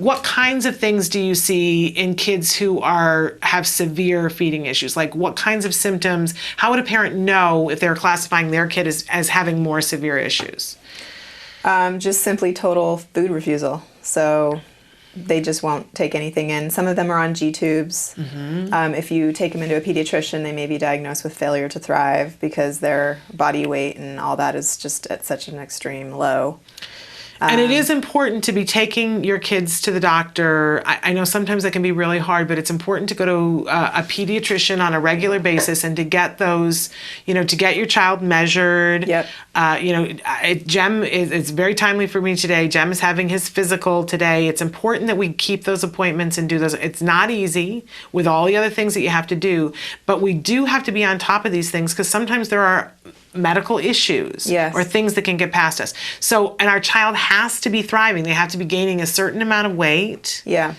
what kinds of things do you see in kids who have severe feeding issues? Like what kinds of symptoms? How would a parent know if they're classifying their kid as having more severe issues? Just simply total food refusal. So they just won't take anything in. Some of them are on G-tubes. If you take them into a pediatrician, they may be diagnosed with failure to thrive because their body weight and all that is just at such an extreme low. And it is important to be taking your kids to the doctor. I know sometimes that can be really hard, but it's important to go to a pediatrician on a regular basis and to get those, to get your child measured. Yep. Jem it's very timely for me today. Jem is having his physical today. It's important that we keep those appointments and do those. It's not easy with all the other things that you have to do, but we do have to be on top of these things because sometimes there are medical issues or things that can get past us. So, and our child has to be thriving. They have to be gaining a certain amount of weight. Yeah.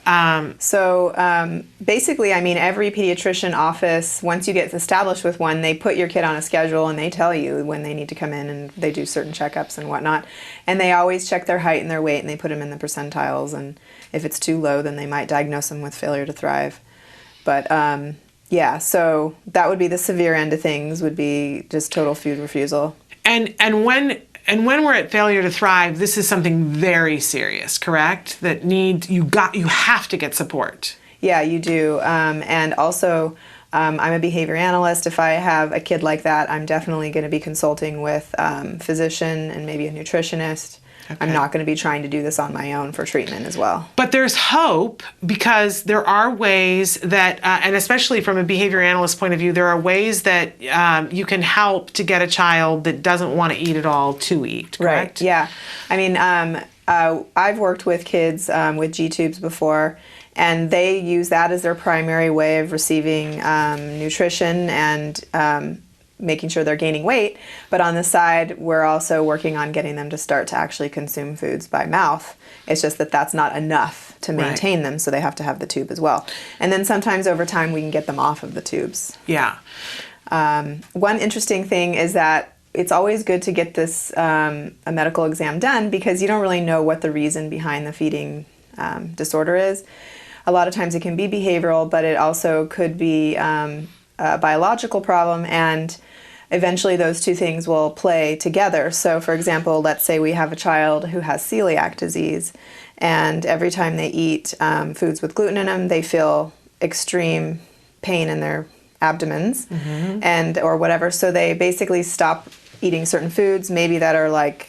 Basically, every pediatrician office, once you get established with one, they put your kid on a schedule and they tell you when they need to come in and they do certain checkups and whatnot. And they always check their height and their weight and they put them in the percentiles. And if it's too low, then they might diagnose them with failure to thrive. But, so that would be the severe end of things, would be just total food refusal. And when we're at failure to thrive, this is something very serious, correct? That you have to get support. Yeah, you do. And also, I'm a behavior analyst. If I have a kid like that, I'm definitely going to be consulting with a physician and maybe a nutritionist. Okay. I'm not going to be trying to do this on my own for treatment as well. But there's hope because there are ways that, and especially from a behavior analyst point of view, there are ways that you can help to get a child that doesn't want to eat at all to eat, correct? Right, yeah. I've worked with kids with G-tubes before, and they use that as their primary way of receiving nutrition and making sure they're gaining weight, but on the side, we're also working on getting them to start to actually consume foods by mouth. It's just that that's not enough to maintain them, so they have to have the tube as well. And then sometimes over time, we can get them off of the tubes. Yeah. One interesting thing is that it's always good to get this a medical exam done because you don't really know what the reason behind the feeding disorder is. A lot of times it can be behavioral, but it also could be a biological problem, and eventually those two things will play together. So for example, let's say we have a child who has celiac disease, and every time they eat foods with gluten in them, they feel extreme pain in their abdomens and or whatever. So they basically stop eating certain foods, maybe that are like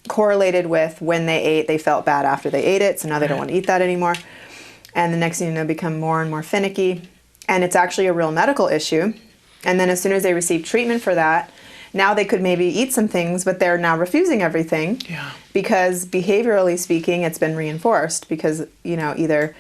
correlated with when they ate, they felt bad after they ate it, so now they don't want to eat that anymore. And the next thing you know, become more and more finicky. And it's actually a real medical issue. And then as soon as they receive treatment for that, now they could maybe eat some things, but they're now refusing everything because behaviorally speaking, it's been reinforced because, either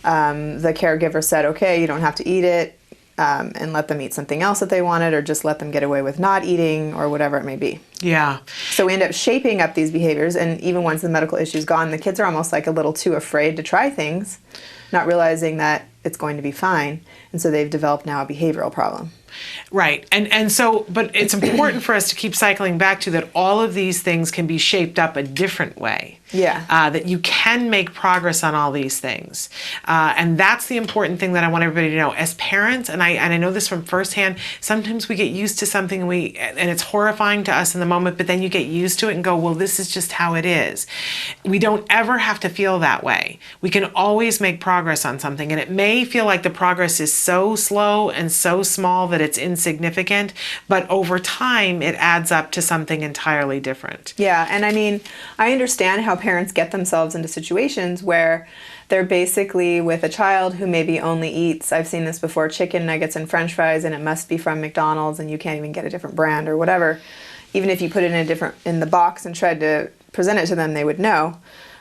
the caregiver said, okay, you don't have to eat it and let them eat something else that they wanted, or just let them get away with not eating or whatever it may be. Yeah. So we end up shaping up these behaviors, and even once the medical issue's gone, the kids are almost like a little too afraid to try things, not realizing that it's going to be fine. And so they've developed now a behavioral problem. Right. And so, but it's important for us to keep cycling back to that all of these things can be shaped up a different way. Yeah. That you can make progress on all these things. And that's the important thing that I want everybody to know. As parents, and I know this from firsthand, sometimes we get used to something and it's horrifying to us in the moment, but then you get used to it and go, well, this is just how it is. We don't ever have to feel that way. We can always make progress on something. And it may feel like the progress is so slow and so small that it's insignificant, but over time it adds up to something entirely different. Yeah, and I understand how parents get themselves into situations where they're basically with a child who maybe only eats, I've seen this before, chicken nuggets and french fries, and it must be from McDonald's and you can't even get a different brand or whatever. Even if you put it in the box and tried to present it to them, they would know.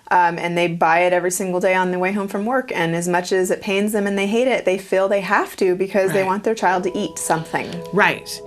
And they buy it every single day on their way home from work. And as much as it pains them and they hate it, they feel they have to because they want their child to eat something. Right.